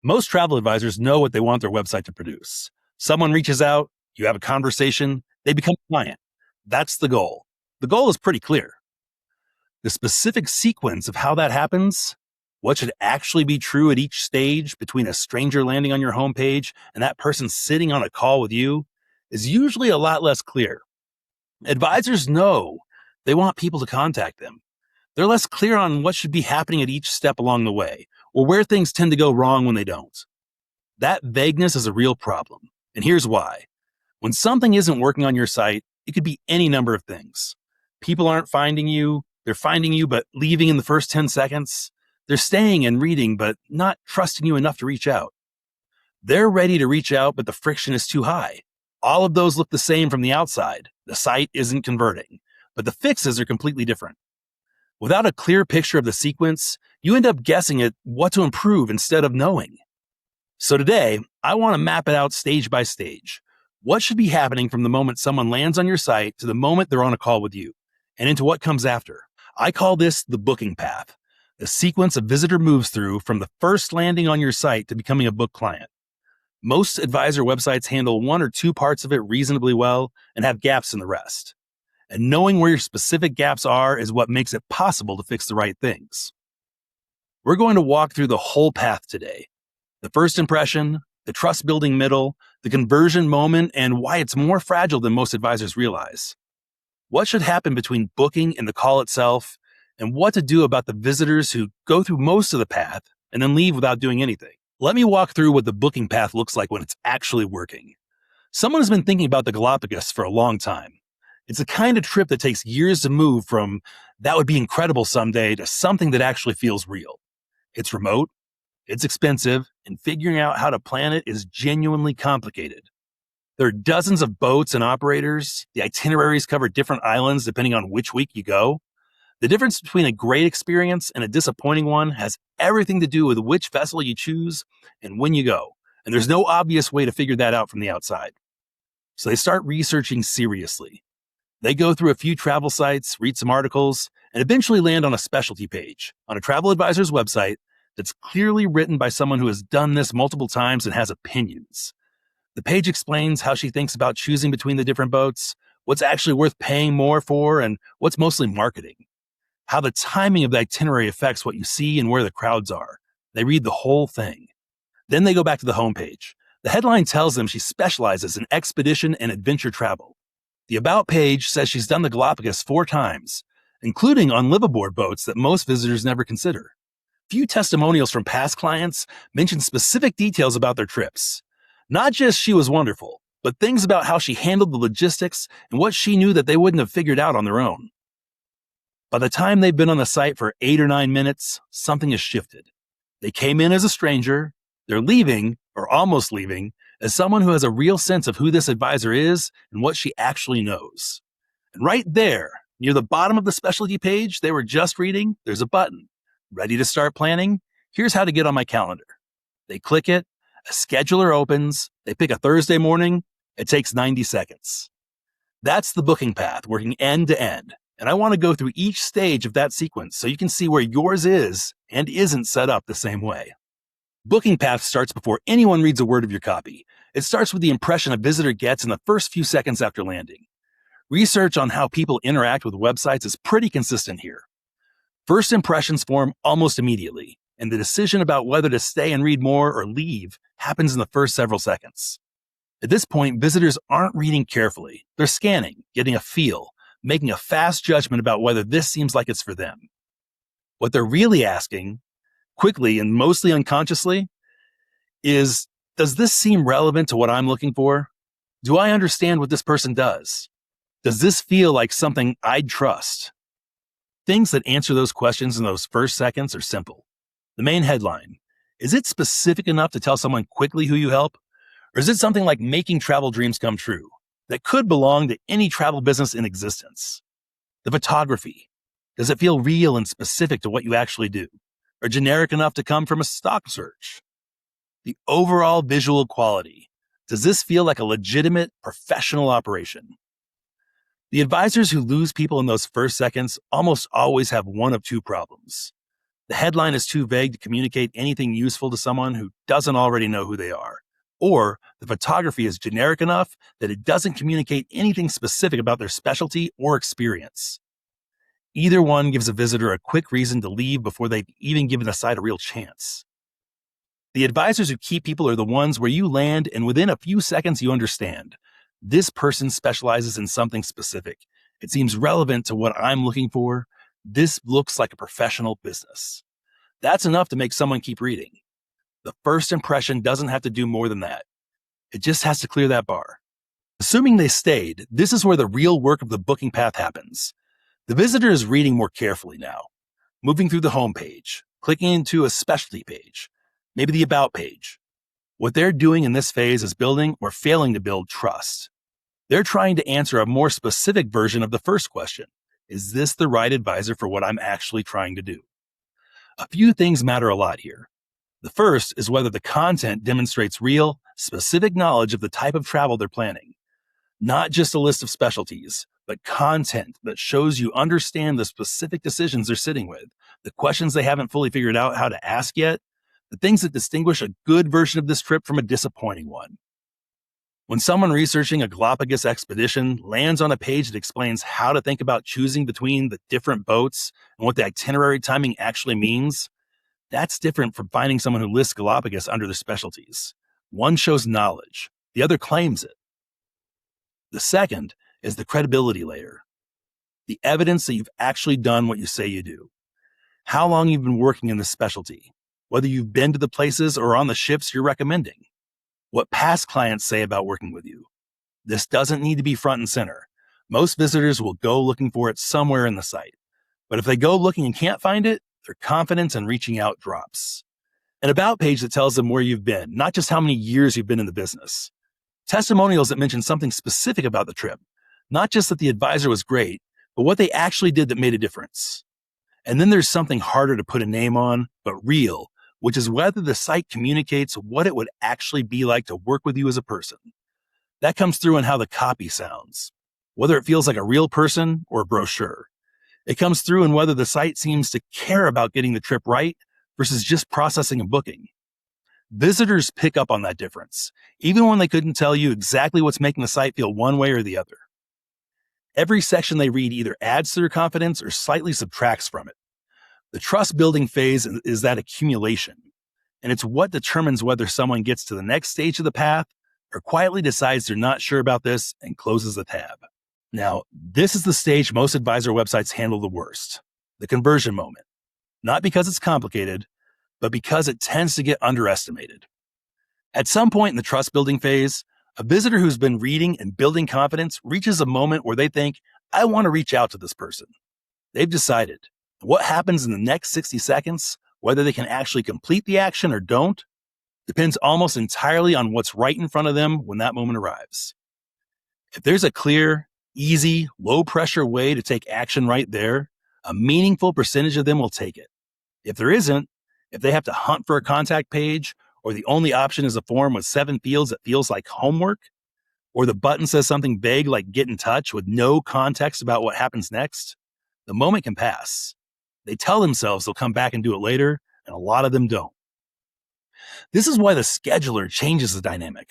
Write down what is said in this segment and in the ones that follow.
Most travel advisors know what they want their website to produce. Someone reaches out, you have a conversation, they become a client. That's the goal. The goal is pretty clear. The specific sequence of how that happens, what should actually be true at each stage between a stranger landing on your homepage and that person sitting on a call with you, is usually a lot less clear. Advisors know they want people to contact them. They're less clear on what should be happening at each step along the way, or where things tend to go wrong when they don't. That vagueness is a real problem, and here's why. When something isn't working on your site, it could be any number of things. People aren't finding you, they're finding you but leaving in the first 10 seconds. They're staying and reading but not trusting you enough to reach out. They're ready to reach out but the friction is too high. All of those look the same from the outside. The site isn't converting, but the fixes are completely different. Without a clear picture of the sequence, you end up guessing at what to improve instead of knowing. So today, I want to map it out stage by stage. What should be happening from the moment someone lands on your site to the moment they're on a call with you, and into what comes after. I call this the booking path, the sequence a visitor moves through from the first landing on your site to becoming a book client. Most advisor websites handle one or two parts of it reasonably well and have gaps in the rest. And knowing where your specific gaps are is what makes it possible to fix the right things. We're going to walk through the whole path today. The first impression, the trust building middle, the conversion moment, and why it's more fragile than most advisors realize. What should happen between booking and the call itself, and what to do about the visitors who go through most of the path and then leave without doing anything. Let me walk through what the booking path looks like when it's actually working. Someone has been thinking about the Galapagos for a long time. It's the kind of trip that takes years to move from that would be incredible someday to something that actually feels real. It's remote, it's expensive, and figuring out how to plan it is genuinely complicated. There are dozens of boats and operators. The itineraries cover different islands depending on which week you go. The difference between a great experience and a disappointing one has everything to do with which vessel you choose and when you go. And there's no obvious way to figure that out from the outside. So they start researching seriously. They go through a few travel sites, read some articles, and eventually land on a specialty page on a travel advisor's website that's clearly written by someone who has done this multiple times and has opinions. The page explains how she thinks about choosing between the different boats, what's actually worth paying more for, and what's mostly marketing. How the timing of the itinerary affects what you see and where the crowds are. They read the whole thing. Then they go back to the homepage. The headline tells them she specializes in expedition and adventure travel. The About page says she's done the Galapagos 4 times, including on liveaboard boats that most visitors never consider. Few testimonials from past clients mention specific details about their trips. Not just she was wonderful, but things about how she handled the logistics and what she knew that they wouldn't have figured out on their own. By the time they've been on the site for 8 or 9 minutes, something has shifted. They came in as a stranger, they're leaving, or almost leaving, as someone who has a real sense of who this advisor is and what she actually knows. And right there, near the bottom of the specialty page they were just reading, there's a button. Ready to start planning? Here's how to get on my calendar. They click it, a scheduler opens, they pick a Thursday morning, it takes 90 seconds. That's the booking path, working end to end. And I want to go through each stage of that sequence so you can see where yours is and isn't set up the same way. Booking path starts before anyone reads a word of your copy. It starts with the impression a visitor gets in the first few seconds after landing. Research on how people interact with websites is pretty consistent here. First impressions form almost immediately, and the decision about whether to stay and read more or leave happens in the first several seconds. At this point, visitors aren't reading carefully. They're scanning, getting a feel, making a fast judgment about whether this seems like it's for them. What they're really asking, quickly and mostly unconsciously, is, does this seem relevant to what I'm looking for? Do I understand what this person does? Does this feel like something I'd trust? Things that answer those questions in those first seconds are simple. The main headline, is it specific enough to tell someone quickly who you help? Or is it something like making travel dreams come true that could belong to any travel business in existence? The photography, does it feel real and specific to what you actually do? Or generic enough to come from a stock search? The overall visual quality, does this feel like a legitimate professional operation? The advisors who lose people in those first seconds almost always have one of two problems. The headline is too vague to communicate anything useful to someone who doesn't already know who they are. Or the photography is generic enough that it doesn't communicate anything specific about their specialty or experience. Either one gives a visitor a quick reason to leave before they've even given the site a real chance. The advisors who keep people are the ones where you land and within a few seconds you understand. This person specializes in something specific. It seems relevant to what I'm looking for. This looks like a professional business. That's enough to make someone keep reading. The first impression doesn't have to do more than that. It just has to clear that bar. Assuming they stayed, this is where the real work of the booking path happens. The visitor is reading more carefully now, moving through the home page, clicking into a specialty page, maybe the about page. What they're doing in this phase is building or failing to build trust. They're trying to answer a more specific version of the first question. Is this the right advisor for what I'm actually trying to do? A few things matter a lot here. The first is whether the content demonstrates real, specific knowledge of the type of travel they're planning. Not just a list of specialties, but content that shows you understand the specific decisions they're sitting with, the questions they haven't fully figured out how to ask yet, the things that distinguish a good version of this trip from a disappointing one. When someone researching a Galapagos expedition lands on a page that explains how to think about choosing between the different boats and what the itinerary timing actually means, that's different from finding someone who lists Galapagos under their specialties. One shows knowledge, the other claims it. The second is the credibility layer, the evidence that you've actually done what you say you do. How long you've been working in this specialty, whether you've been to the places or on the ships you're recommending. What past clients say about working with you. This doesn't need to be front and center. Most visitors will go looking for it somewhere in the site. But if they go looking and can't find it, their confidence in reaching out drops. An about page that tells them where you've been, not just how many years you've been in the business. Testimonials that mention something specific about the trip, not just that the advisor was great, but what they actually did that made a difference. And then there's something harder to put a name on, but real, which is whether the site communicates what it would actually be like to work with you as a person. That comes through in how the copy sounds, whether it feels like a real person or a brochure. It comes through in whether the site seems to care about getting the trip right versus just processing a booking. Visitors pick up on that difference, even when they couldn't tell you exactly what's making the site feel one way or the other. Every section they read either adds to their confidence or slightly subtracts from it. The trust-building phase is that accumulation, and it's what determines whether someone gets to the next stage of the path or quietly decides they're not sure about this and closes the tab. Now, this is the stage most advisor websites handle the worst, the conversion moment. Not because it's complicated, but because it tends to get underestimated. At some point in the trust-building phase, a visitor who's been reading and building confidence reaches a moment where they think, I want to reach out to this person. They've decided. What happens in the next 60 seconds, whether they can actually complete the action or don't, depends almost entirely on what's right in front of them when that moment arrives. If there's a clear, easy, low-pressure way to take action right there, a meaningful percentage of them will take it. If there isn't, if they have to hunt for a contact page, or the only option is a form with 7 fields that feels like homework, or the button says something vague like get in touch with no context about what happens next, the moment can pass. They tell themselves they'll come back and do it later, and a lot of them don't. This is why the scheduler changes the dynamic.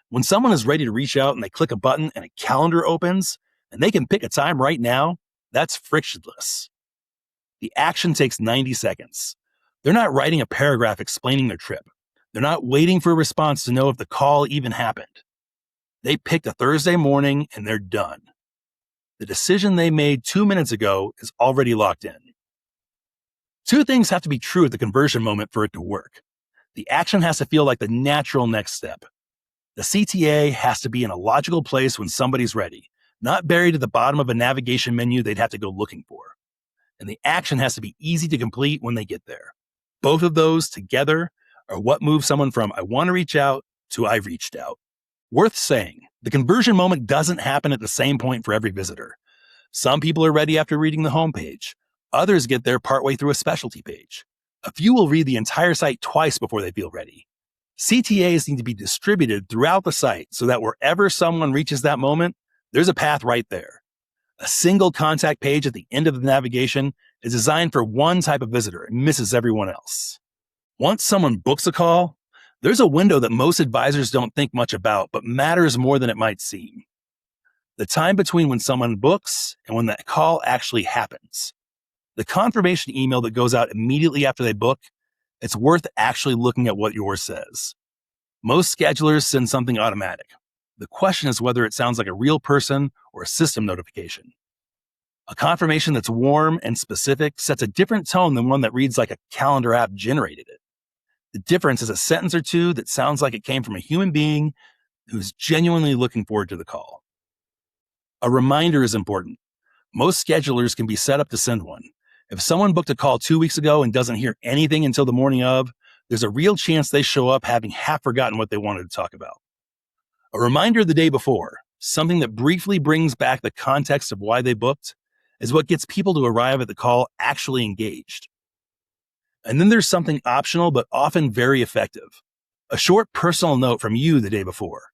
When someone is ready to reach out and they click a button and a calendar opens, and they can pick a time right now, that's frictionless. The action takes 90 seconds. They're not writing a paragraph explaining their trip. They're not waiting for a response to know if the call even happened. They picked a Thursday morning and they're done. The decision they made 2 minutes ago is already locked in. 2 things have to be true at the conversion moment for it to work. The action has to feel like the natural next step. The CTA has to be in a logical place when somebody's ready, not buried at the bottom of a navigation menu they'd have to go looking for. And the action has to be easy to complete when they get there. Both of those together are what moves someone from I want to reach out to I reached out. Worth saying, the conversion moment doesn't happen at the same point for every visitor. Some people are ready after reading the homepage. Others get there partway through a specialty page. A few will read the entire site twice before they feel ready. CTAs need to be distributed throughout the site so that wherever someone reaches that moment, there's a path right there. A single contact page at the end of the navigation is designed for one type of visitor and misses everyone else. Once someone books a call, there's a window that most advisors don't think much about, but matters more than it might seem. The time between when someone books and when that call actually happens. The confirmation email that goes out immediately after they book, it's worth actually looking at what yours says. Most schedulers send something automatic. The question is whether it sounds like a real person or a system notification. A confirmation that's warm and specific sets a different tone than one that reads like a calendar app generated it. The difference is a sentence or two that sounds like it came from a human being who's genuinely looking forward to the call. A reminder is important. Most schedulers can be set up to send one. If someone booked a call 2 weeks ago and doesn't hear anything until the morning of, there's a real chance they show up having half forgotten what they wanted to talk about. A reminder the day before, something that briefly brings back the context of why they booked, is what gets people to arrive at the call actually engaged. And then there's something optional but often very effective. A short personal note from you the day before,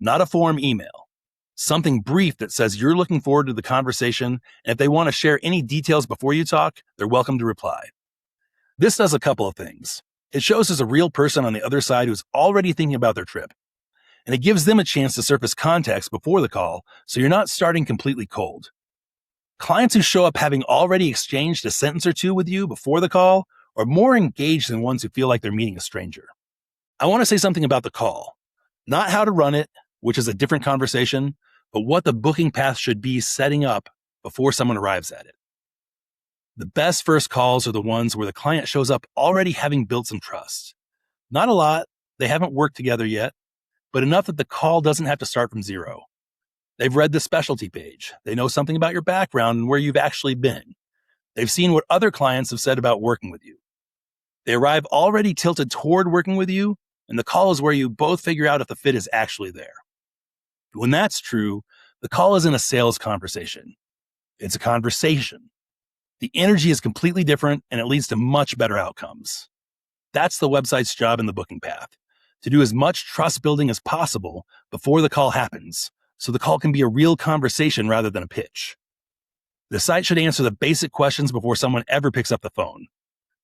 not a form email. Something brief that says you're looking forward to the conversation, and if they want to share any details before you talk, they're welcome to reply. This does a couple of things. It shows there's a real person on the other side who's already thinking about their trip. And it gives them a chance to surface context before the call, so you're not starting completely cold. Clients who show up having already exchanged a sentence or two with you before the call are more engaged than ones who feel like they're meeting a stranger. I want to say something about the call. Not how to run it, which is a different conversation, but what the booking path should be setting up before someone arrives at it. The best first calls are the ones where the client shows up already having built some trust. Not a lot, they haven't worked together yet, but enough that the call doesn't have to start from zero. They've read the specialty page. They know something about your background and where you've actually been. They've seen what other clients have said about working with you. They arrive already tilted toward working with you, and the call is where you both figure out if the fit is actually there. When that's true, the call isn't a sales conversation. It's a conversation. The energy is completely different, and it leads to much better outcomes. That's the website's job in the booking path, to do as much trust building as possible before the call happens, so the call can be a real conversation rather than a pitch. The site should answer the basic questions before someone ever picks up the phone.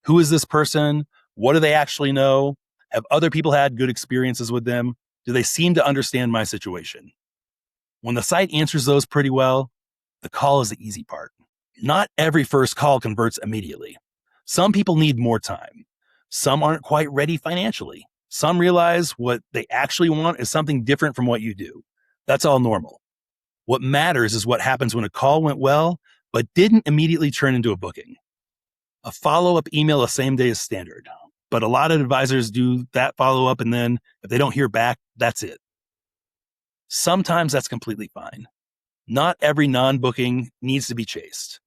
Who is this person? What do they actually know? Have other people had good experiences with them? Do they seem to understand my situation? When the site answers those pretty well, the call is the easy part. Not every first call converts immediately. Some people need more time. Some aren't quite ready financially. Some realize what they actually want is something different from what you do. That's all normal. What matters is what happens when a call went well, but didn't immediately turn into a booking. A follow-up email the same day is standard, but a lot of advisors do that follow-up, and then if they don't hear back, that's it. Sometimes that's completely fine. Not every non-booking needs to be chased.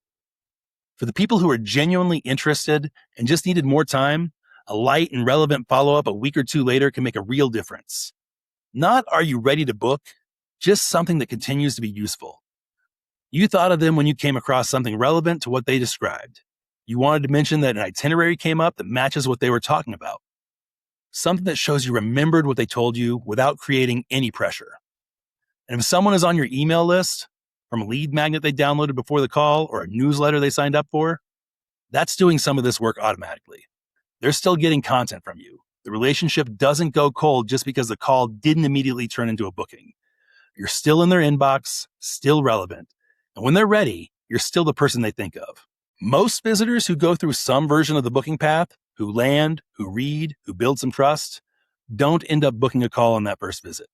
For the people who are genuinely interested and just needed more time, a light and relevant follow-up a week or two later can make a real difference. Not are you ready to book, just something that continues to be useful. You thought of them when you came across something relevant to what they described. You wanted to mention that an itinerary came up that matches what they were talking about. Something that shows you remembered what they told you without creating any pressure. And if someone is on your email list, from a lead magnet they downloaded before the call or a newsletter they signed up for, that's doing some of this work automatically. They're still getting content from you. The relationship doesn't go cold just because the call didn't immediately turn into a booking. You're still in their inbox, still relevant. And when they're ready, you're still the person they think of. Most visitors who go through some version of the booking path, who land, who read, who build some trust, don't end up booking a call on that first visit.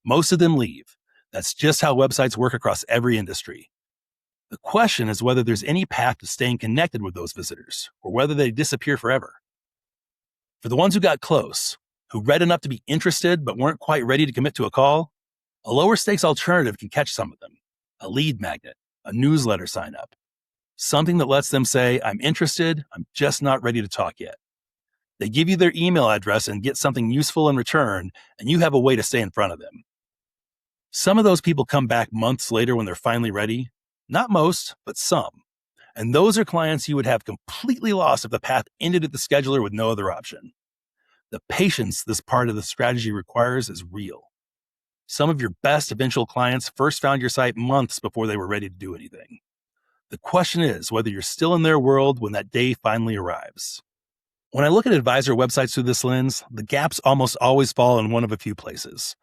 Most of them leave. That's just how websites work across every industry. The question is whether there's any path to staying connected with those visitors, or whether they disappear forever. For the ones who got close, who read enough to be interested but weren't quite ready to commit to a call, a lower stakes alternative can catch some of them. A lead magnet, a newsletter sign up. Something that lets them say, I'm interested, I'm just not ready to talk yet. They give you their email address and get something useful in return, and you have a way to stay in front of them. Some of those people come back months later when they're finally ready. Not most, but some. And those are clients you would have completely lost if the path ended at the scheduler with no other option. The patience this part of the strategy requires is real. Some of your best eventual clients first found your site months before they were ready to do anything. The question is whether you're still in their world when that day finally arrives. When I look at advisor websites through this lens, the gaps almost always fall in one of a few places.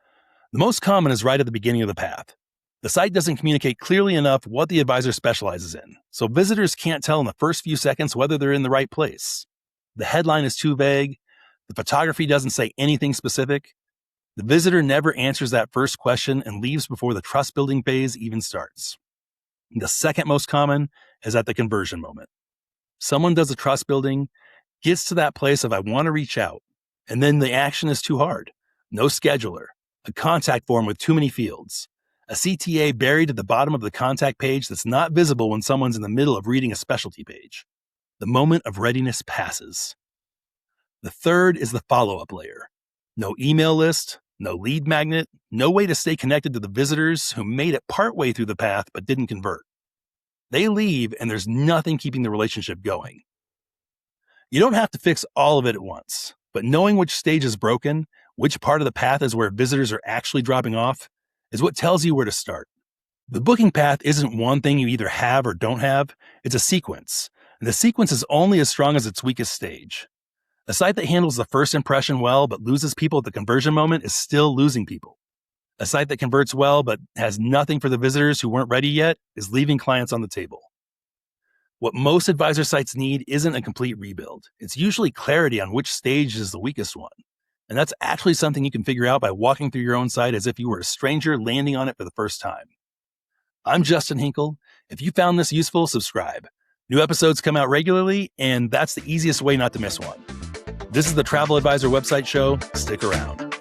The most common is right at the beginning of the path. The site doesn't communicate clearly enough what the advisor specializes in, so visitors can't tell in the first few seconds whether they're in the right place. The headline is too vague. The photography doesn't say anything specific. The visitor never answers that first question and leaves before the trust building phase even starts. The second most common is at the conversion moment. Someone does the trust building, gets to that place of I want to reach out, and then the action is too hard. No scheduler, a contact form with too many fields, a CTA buried at the bottom of the contact page that's not visible when someone's in the middle of reading a specialty page. The moment of readiness passes. The third is the follow-up layer. No email list, no lead magnet, no way to stay connected to the visitors who made it partway through the path but didn't convert. They leave and there's nothing keeping the relationship going. You don't have to fix all of it at once, but knowing which stage is broken, which part of the path is where visitors are actually dropping off, is what tells you where to start. The booking path isn't one thing you either have or don't have, it's a sequence, and the sequence is only as strong as its weakest stage. A site that handles the first impression well but loses people at the conversion moment is still losing people. A site that converts well but has nothing for the visitors who weren't ready yet is leaving clients on the table. What most advisor sites need isn't a complete rebuild. It's usually clarity on which stage is the weakest one. And that's actually something you can figure out by walking through your own site as if you were a stranger landing on it for the first time. I'm Justin Hinkle. If you found this useful, subscribe. New episodes come out regularly, and that's the easiest way not to miss one. This is the Travel Advisor Website Show. Stick around.